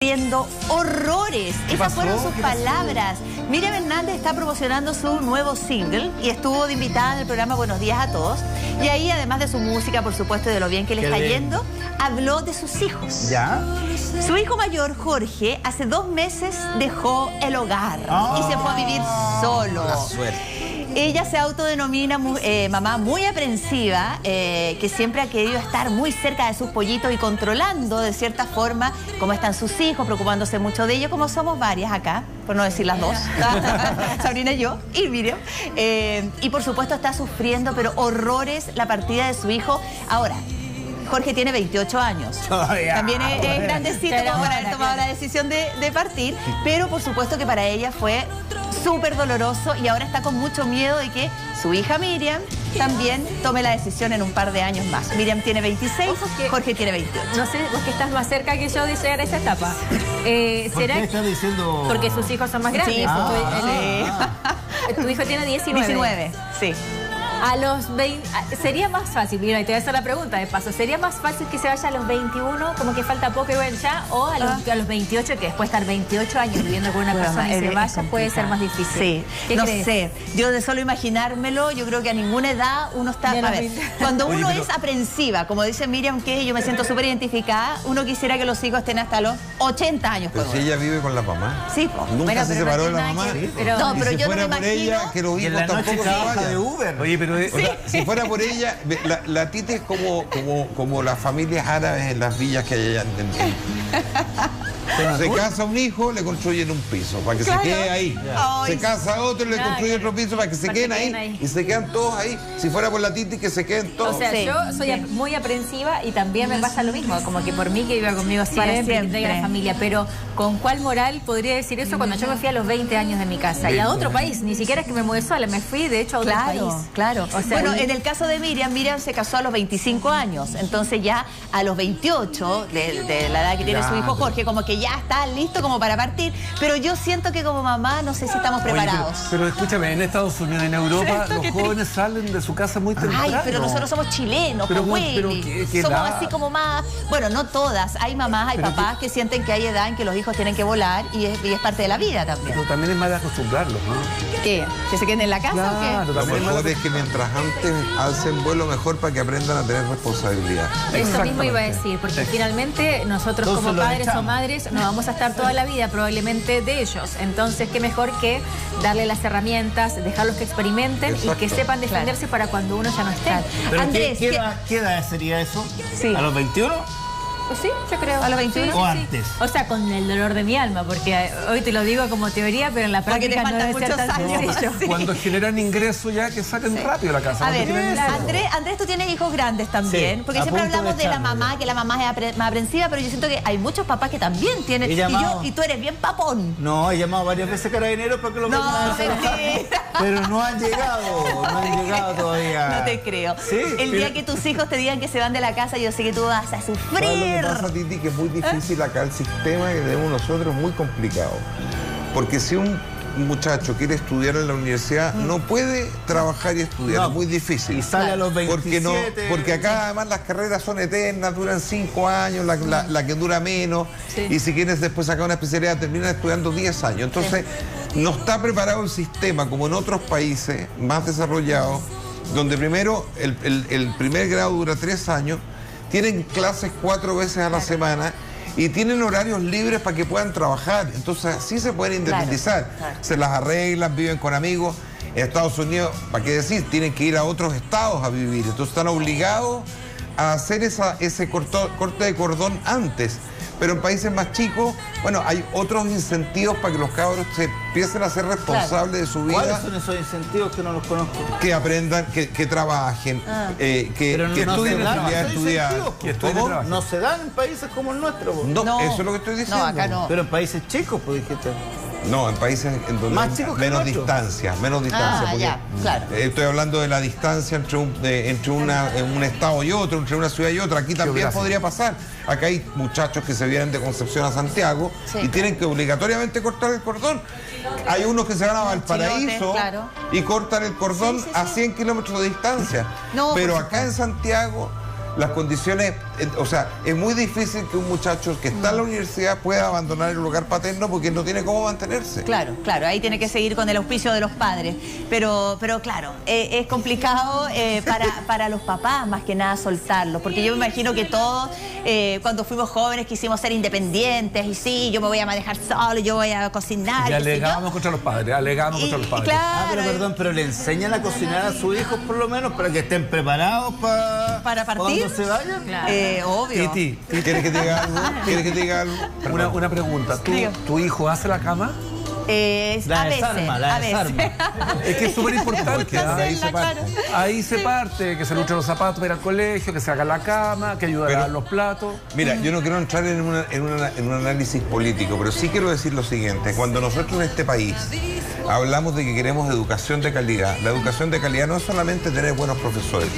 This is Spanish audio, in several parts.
Haciendo horrores. Esas fueron sus palabras. Miriam Hernández está promocionando su nuevo single y estuvo de invitada en el programa Buenos Días a Todos. Y ahí, además de su música, por supuesto, y de lo bien que le está yendo, habló de sus hijos. ¿Ya? Su hijo mayor, Jorge, hace 2 meses dejó el hogar y se fue a vivir solo. La suerte. Ella se autodenomina mamá muy aprensiva, que siempre ha querido estar muy cerca de sus pollitos y controlando de cierta forma cómo están sus hijos, preocupándose mucho de ellos, como somos varias acá, por no decir las dos, Sabrina y yo, y Miriam. Y por supuesto está sufriendo, pero horrores, la partida de su hijo. Ahora, Jorge tiene 28 años. También es grandecito como para haber tomado la decisión de partir, pero por supuesto que para ella fue súper doloroso y ahora está con mucho miedo de que su hija Miriam también tome la decisión en un par de años más. Miriam tiene 26, Jorge tiene 28. No sé, vos que estás más cerca que yo de llegar a esa etapa. ¿Por qué estás diciendo...? Porque sus hijos son más grandes. Sí, Tu hijo tiene 19. 19, sí. A los 20, sería más fácil, mira, y te voy a hacer la pregunta de paso, ¿sería más fácil que se vaya a los 21, como que falta poco igual ya, o a los 28, que después de estar 28 años viviendo con una persona y se vaya, puede ser más difícil? Sí, no sé, yo de solo imaginármelo, yo creo que a ninguna edad uno está... A ver, cuando uno es aprensiva, como dice Miriam, que yo me siento súper identificada, uno quisiera que los hijos estén hasta los 80 años. Pero si ella vive con la mamá. Sí, pues. Nunca se separó de la mamá. No, pero si yo no me fuera por imagino... ella, que los hijos tampoco se vayan. De Uber. Oye, pero o sea, si fuera por ella, la Titi es como las familias árabes en las villas que hay allá se casa un hijo, le construyen un piso para que se quede ahí. Se casa otro y le construyen otro piso para que se queden ahí. Y se quedan todos ahí. Si fuera por la Titi, que se queden todos. O sea, yo soy muy aprensiva y también me pasa lo mismo. Como que por mí que viva conmigo siempre, que tenga la familia. Pero ¿con cuál moral podría decir eso cuando yo me fui a los 20 años de mi casa? Y a otro país. Ni siquiera es que me mudé sola. Me fui, de hecho, a otro país. Claro. O sea, bueno, en el caso de Miriam se casó a los 25 años. Entonces ya a los 28, de la edad que tiene su hijo Jorge, como que ya está listo como para partir, pero yo siento que como mamá no sé si estamos preparados. Pero escúchame, en Estados Unidos, en Europa, los jóvenes salen de su casa muy temprano. Ay, pero nosotros somos chilenos, pero somos así como más... Bueno, no todas, hay mamás, hay papás que sienten que hay edad en que los hijos tienen que volar y es parte de la vida también. Pero también es más de acostumbrarlos, ¿no? ¿Qué? ¿Que se queden en la casa o qué? Lo mejor es que mientras antes hacen vuelo mejor para que aprendan a tener responsabilidad. Eso mismo iba a decir, porque finalmente nosotros como padres o madres nos vamos a estar toda la vida probablemente de ellos. Entonces, qué mejor que darle las herramientas, dejarlos que experimenten y que sepan defenderse para cuando uno ya no esté. Pero Andrés, ¿qué edad sería eso? Sí. ¿A los 21? Pues sí, yo creo. ¿A los 21? ¿O antes? O sea, con el dolor de mi alma, porque hoy te lo digo como teoría, pero en la práctica no debe ser tan sencillo. Cuando generan ingresos ya, que saquen rápido la casa. A ver, Andrés, tú tienes hijos grandes también, porque siempre hablamos de la mamá, que la mamá es más aprensiva, pero yo siento que hay muchos papás que también tienen, y tú eres bien papón. No, he llamado varias veces a Carabineros para que lo pero no han llegado todavía. No te creo. ¿Sí? El día que tus hijos te digan que se van de la casa, yo sé que tú vas a sufrir. ¿Sabes lo que pasa, Titi? Que es muy difícil acá el sistema que tenemos nosotros, muy complicado. Porque si un muchacho quiere estudiar en la universidad, no puede trabajar y estudiar, es muy difícil. Y sale a los 27. Porque acá además las carreras son eternas, duran 5 años, la que dura menos, y si quieres después sacar una especialidad terminan estudiando 10 años. Entonces, no está preparado el sistema como en otros países más desarrollados, donde primero el primer grado dura 3 años, tienen clases 4 veces a la semana y tienen horarios libres para que puedan trabajar. Entonces así se pueden independizar. Se las arreglan, viven con amigos. En Estados Unidos, ¿para qué decir? Tienen que ir a otros estados a vivir. Entonces están obligados a hacer ese corte de cordón antes. Pero en países más chicos, bueno, hay otros incentivos para que los cabros se empiecen a ser responsables de su vida. ¿Cuáles son esos incentivos que no los conozco? Que aprendan, que trabajen, que estudien la posibilidad de estudiar. No se dan en países como el nuestro. No, eso es lo que estoy diciendo. No, acá no. Pero en países chicos, pues dijiste. No, en países en donde más hay chicos que menos nosotros. distancia. Porque, ya, claro. Estoy hablando de la distancia entre un estado y otro, entre una ciudad y otra. Aquí también podría pasar. Acá hay muchachos que se vienen de Concepción a Santiago y tienen que obligatoriamente cortar el cordón. Hay unos que se van a Valparaíso y cortan el cordón a 100 kilómetros de distancia. Pero acá en Santiago las condiciones, o sea, es muy difícil que un muchacho que está en la universidad pueda abandonar el hogar paterno porque no tiene cómo mantenerse. Claro, ahí tiene que seguir con el auspicio de los padres. Pero claro, es complicado para los papás más que nada soltarlo, porque yo me imagino que todos cuando fuimos jóvenes quisimos ser independientes y sí, yo me voy a manejar solo, yo voy a cocinar. Y alegamos contra los padres, Claro, pero le enseñan a cocinar a sus hijos por lo menos para que estén preparados para partir. Cuando se vayan. Claro. Obvio. Titi, ¿Quieres que te diga algo? ¿Quieres que te diga algo? una pregunta. ¿Tu hijo hace la cama? A veces. Es que es súper importante. Ahí se Sí. parte, que se luchen los zapatos para ir al colegio, que se haga la cama, que ayude a lavar los platos. Mira, yo no quiero entrar en un análisis político, pero sí quiero decir lo siguiente. Cuando nosotros en este país hablamos de que queremos educación de calidad, la educación de calidad no es solamente tener buenos profesores.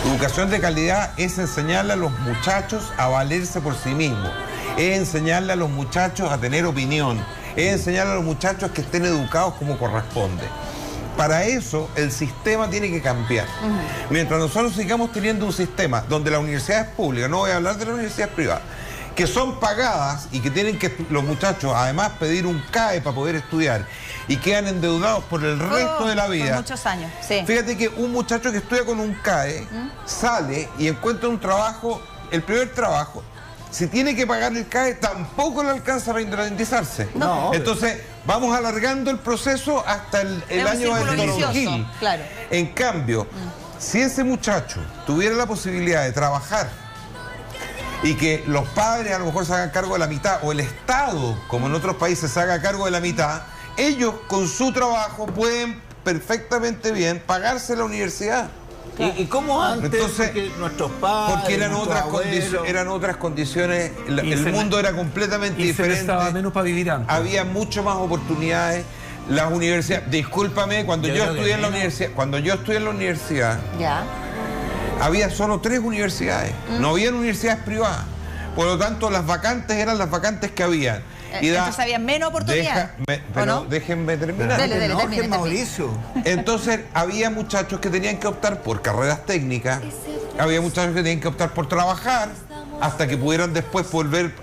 Educación de calidad es enseñarle a los muchachos a valerse por sí mismos, es enseñarle a los muchachos a tener opinión, es enseñarle a los muchachos que estén educados como corresponde. Para eso el sistema tiene que cambiar. Mientras nosotros sigamos teniendo un sistema donde las universidades públicas, no voy a hablar de las universidades privadas, que son pagadas y que tienen que los muchachos además pedir un CAE para poder estudiar y quedan endeudados por el resto de la vida. Por muchos años, sí. Fíjate que un muchacho que estudia con un CAE sale y encuentra un trabajo, el primer trabajo. Si tiene que pagar el CAE, tampoco le alcanza para independizarse. No. Entonces, vamos alargando el proceso hasta el año de Torogil. Claro. En cambio, si ese muchacho tuviera la posibilidad de trabajar y que los padres a lo mejor se hagan cargo de la mitad, o el Estado, como en otros países, se haga cargo de la mitad, ellos con su trabajo pueden perfectamente bien pagarse la universidad. ¿Y cómo antes? Entonces, porque nuestros padres, porque eran otras condiciones, el mundo era completamente diferente. Se estaba menos para vivir antes. Había mucho más oportunidades. Las universidades, discúlpame, cuando yo estudié en la universidad, Ya. había solo 3 universidades, no había universidades privadas. Por lo tanto, las vacantes eran las vacantes que había. Entonces había menos oportunidades. Pero no? déjenme terminar. Dele, termine. Mauricio. Entonces, había muchachos que tenían que optar por carreras técnicas, había muchachos que tenían que optar por trabajar, hasta que pudieran después volver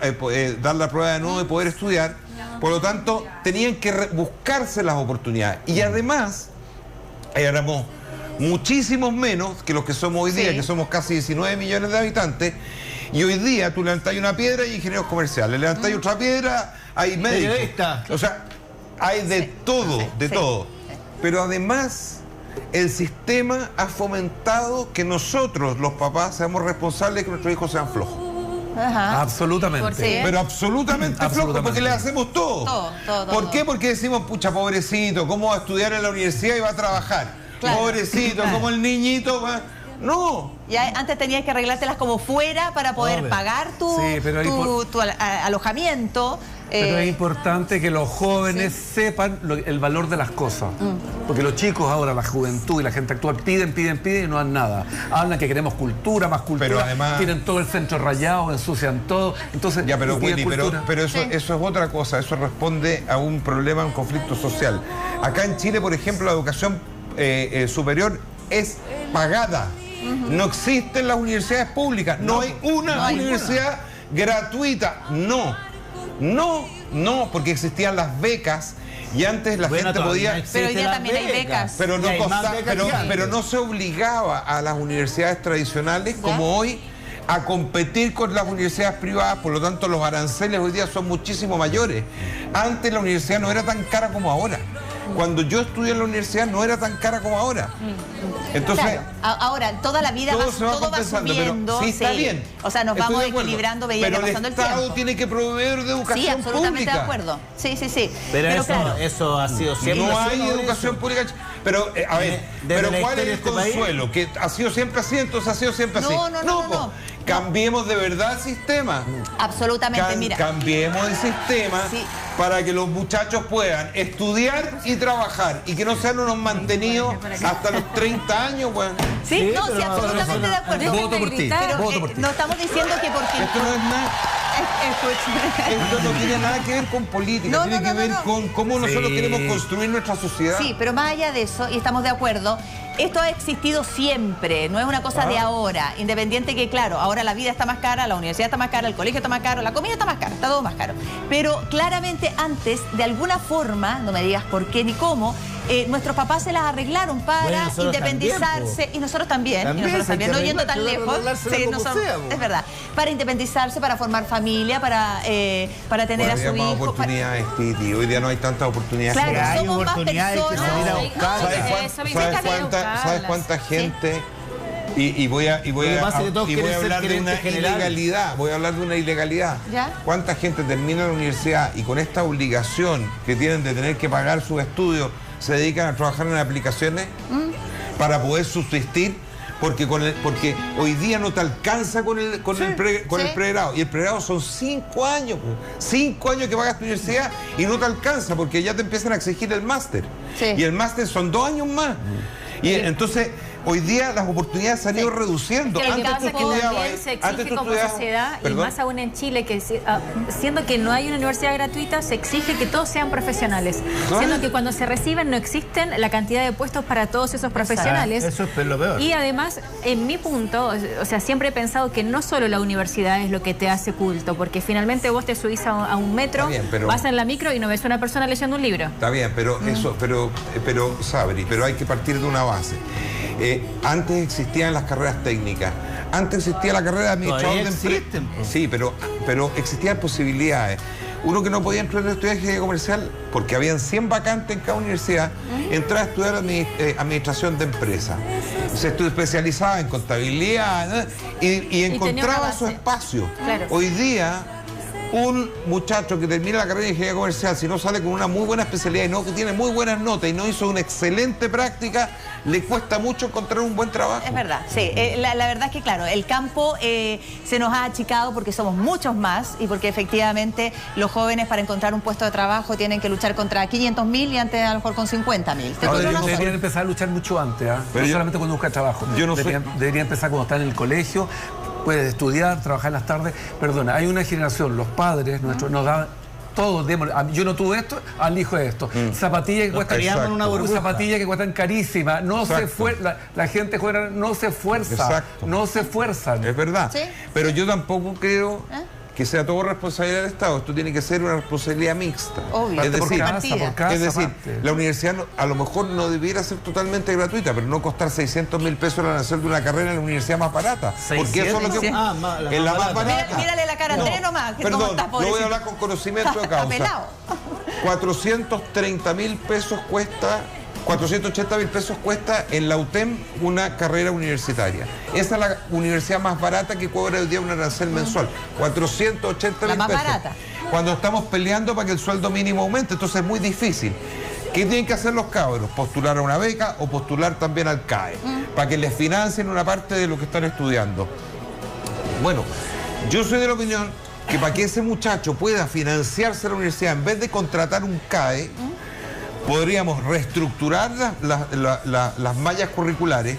dar la prueba de nuevo y poder estudiar. Por lo tanto, tenían que buscarse las oportunidades. Y además, éramos muchísimos menos que los que somos hoy día, que somos casi 19 millones de habitantes. Y hoy día tú levantáis una piedra y ingenieros comerciales, levantáis otra piedra, hay médicos. O sea, hay de todo. Pero además, el sistema ha fomentado que nosotros, los papás, seamos responsables de que nuestros hijos sean flojos. Ajá. Absolutamente. Sí. Pero absolutamente flojos, porque le hacemos todo. ¿Por qué? Porque decimos, pucha, pobrecito, ¿cómo va a estudiar en la universidad y va a trabajar? Claro. Pobrecito, como el niñito va... No. Ya antes tenías que arreglártelas como fuera para poder pagar tu alojamiento. Pero es importante que los jóvenes sepan el valor de las cosas. Porque los chicos ahora, la juventud y la gente actual piden y no dan nada. Hablan que queremos cultura, más cultura. Pero además... tienen todo el centro rayado, ensucian todo. Entonces, ya, pero Willy, pero eso, Sí. eso es otra cosa. Eso responde a un problema, a un conflicto social. Acá en Chile, por ejemplo, la educación superior es pagada. No existen las universidades públicas. No hay una universidad gratuita. No, porque existían las becas y antes la gente podía... Pero hoy día también hay becas. Pero no se obligaba a las universidades tradicionales como hoy a competir con las universidades privadas, por lo tanto los aranceles hoy día son muchísimo mayores. Antes la universidad no era tan cara como ahora. Cuando yo estudié en la universidad no era tan cara como ahora. Entonces, claro, ahora toda la vida todo va subiendo. Sí, está bien. O sea, nos vamos equilibrando medida que pasando el tiempo. Pero el Estado tiene que proveer de educación pública. Sí, absolutamente de acuerdo. Sí. Pero claro, eso ha sido siempre. No hay educación pública. Pero, a ver, pero ¿cuál es el consuelo? ¿Que ha sido siempre así? Entonces ha sido siempre así. No. Cambiemos de verdad el sistema. Absolutamente, mira. Cambiemos el sistema para que los muchachos puedan estudiar y trabajar y que no sean unos mantenidos hasta los 30 años, weón. Sí, absolutamente de acuerdo. Voto por ti. No estamos diciendo que porque... Esto no es nada. Esto no tiene nada que ver con política, tiene que ver con cómo nosotros queremos construir nuestra sociedad. Sí, pero más allá de eso, y estamos de acuerdo, esto ha existido siempre, no es una cosa de ahora, independiente que, claro, ahora la vida está más cara, la universidad está más cara, el colegio está más caro, la comida está más cara, está todo más caro. Pero claramente antes, de alguna forma, no me digas por qué ni cómo, nuestros papás se las arreglaron para independizarse, también, y nosotros también, no yendo tan lejos, sí, es verdad, para independizarse, para formar familia, para tener a su hijo. Oportunidades, Titi. Hoy día no hay tantas oportunidades. Claro, hay somos oportunidades más personas. que salir a buscar. ¿Sabes cuánta gente? Y voy a hablar de una ilegalidad. Voy a hablar de una ilegalidad. ¿Ya? ¿Cuánta gente termina la universidad y con esta obligación que tienen de tener que pagar sus estudios se dedican a trabajar en aplicaciones para poder subsistir? Porque hoy día no te alcanza con el pregrado. Y el pregrado son 5 años. 5 años que pagas tu universidad y no te alcanza porque ya te empiezan a exigir el máster. Sí. Y el máster son 2 años más. Y entonces, hoy día las oportunidades se han ido reduciendo. Lo que pasa es que también se exige como sociedad, y más aún en Chile, que siendo que no hay una universidad gratuita, se exige que todos sean profesionales. Siendo que cuando se reciben no existen la cantidad de puestos para todos esos profesionales. Eso es lo peor. Y además, en mi punto, o sea, siempre he pensado que no solo la universidad es lo que te hace culto, porque finalmente vos te subís a un metro, vas en la micro y no ves a una persona leyendo un libro. Está bien, pero Sabri, pero hay que partir de una base. Antes existían las carreras técnicas, antes existía la carrera de administrador de empresa. Sí, pero existían posibilidades. Uno que no podía entrar a estudiar ingeniería comercial porque habían 100 vacantes en cada universidad, entraba a estudiar administración de empresas. Se especializaba en contabilidad y encontraba su espacio. Claro. Hoy día, un muchacho que termina la carrera de ingeniería comercial, si no sale con una muy buena especialidad y no que tiene muy buenas notas y no hizo una excelente práctica, le cuesta mucho encontrar un buen trabajo. Es verdad, sí. La verdad es que, claro, el campo se nos ha achicado porque somos muchos más y porque efectivamente los jóvenes para encontrar un puesto de trabajo tienen que luchar contra 500.000 y antes a lo mejor con 50.000. Deberían empezar a luchar mucho antes, no solamente cuando buscan trabajo. Deberían empezar cuando están en el colegio. Puedes estudiar, trabajar en las tardes. Perdona, hay una generación, los padres nuestros nos dan todo. Yo no tuve esto, al hijo de esto. Zapatillas que cuestan carísimas. La gente joven no se esfuerza. No se esfuerzan. Es verdad. ¿Sí? Pero yo tampoco creo que sea todo responsabilidad del Estado. Esto tiene que ser una responsabilidad mixta. Obvio. Es decir, la universidad a lo mejor no debiera ser totalmente gratuita, pero no costar 600.000 pesos el arancel de una carrera en la universidad más barata. Porque eso es lo que es la más barata. Mírale la cara a Andrés nomás. Perdón, no voy a hablar con conocimiento de causa. 430.000 pesos cuesta... 480.000 pesos cuesta en la UTEM una carrera universitaria. Esa es la universidad más barata que cobra hoy día un arancel mensual. 480.000 pesos. La más barata. Cuando estamos peleando para que el sueldo mínimo aumente, entonces es muy difícil. ¿Qué tienen que hacer los cabros? Postular a una beca o postular también al CAE, para que les financien una parte de lo que están estudiando. Bueno, yo soy de la opinión que para que ese muchacho pueda financiarse la universidad, en vez de contratar un CAE, podríamos reestructurar las mallas curriculares,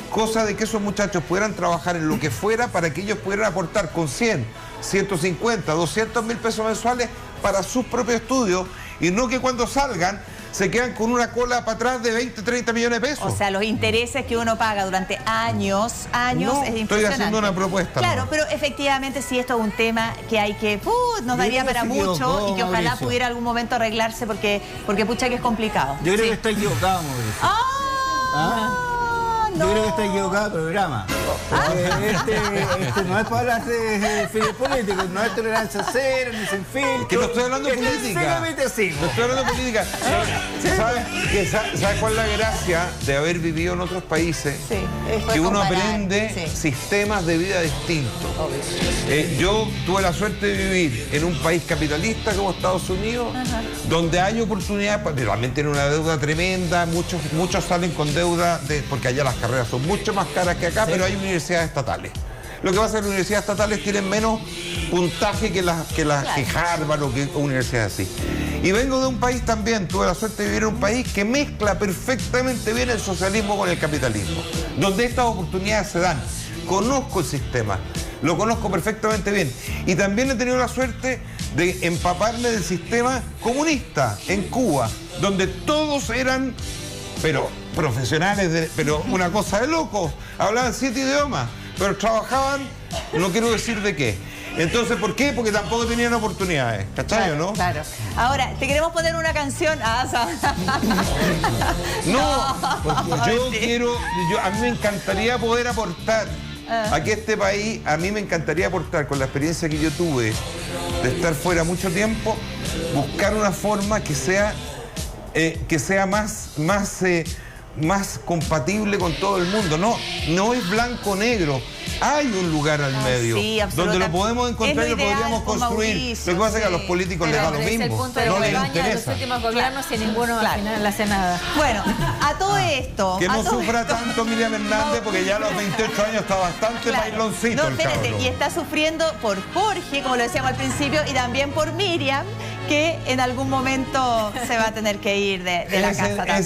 cosa de que esos muchachos pudieran trabajar en lo que fuera para que ellos pudieran aportar con 100, 150, 200.000 pesos mensuales para sus propios estudios y no que cuando salgan se quedan con una cola para atrás de 20, 30 millones de pesos. O sea, los intereses que uno paga durante años no, es impresionante. Estoy haciendo una propuesta. Claro, pero efectivamente sí, esto es un tema que hay que, nos daría para mucho y que ojalá pudiera algún momento arreglarse porque pucha que es complicado. Yo creo que está equivocado, Mauricio. Yo creo que está equivocado el programa. Este no es para hablar de fines políticos, no es tolerancia cero, ni sin filtro. Que no estoy hablando de política. No estoy hablando de política. ¿Sabes cuál es la gracia de haber vivido en otros países? Sí, que uno aprende sistemas de vida distintos. Yo tuve la suerte de vivir en un país capitalista como Estados Unidos, donde hay oportunidades, pero también tienen una deuda tremenda, muchos salen con deuda, porque allá las carreras son mucho más caras que acá, pero hay universidades estatales. Lo que pasa es que las universidades estatales tienen menos puntaje que Harvard o que universidades así. Y vengo de un país también, tuve la suerte de vivir en un país que mezcla perfectamente bien el socialismo con el capitalismo, donde estas oportunidades se dan. Conozco el sistema, lo conozco perfectamente bien. Y también he tenido la suerte de empaparme del sistema comunista en Cuba, donde todos eran pero profesionales, pero una cosa de locos. Hablaban 7 idiomas, pero trabajaban, no quiero decir de qué. Entonces, ¿por qué? Porque tampoco tenían oportunidades, ¿cachai, no? Claro. Ahora, te queremos poner una canción. No, porque a mí me encantaría poder aportar a que este país, a mí me encantaría aportar con la experiencia que yo tuve de estar fuera mucho tiempo, buscar una forma que sea más compatible con todo el mundo. No es blanco-negro. Hay un lugar al medio donde lo podemos encontrar y lo podríamos construir. Lo que pasa es que a los políticos les da lo mismo. Es el punto de no les España de los últimos gobiernos y ninguno al final hace nada. Bueno, a todo esto... Que no sufra tanto Miriam Hernández, porque ya a los 28 años está bastante bailoncito. No, espérate, y está sufriendo por Jorge, como lo decíamos al principio, y también por Miriam, que en algún momento se va a tener que ir de la casa también.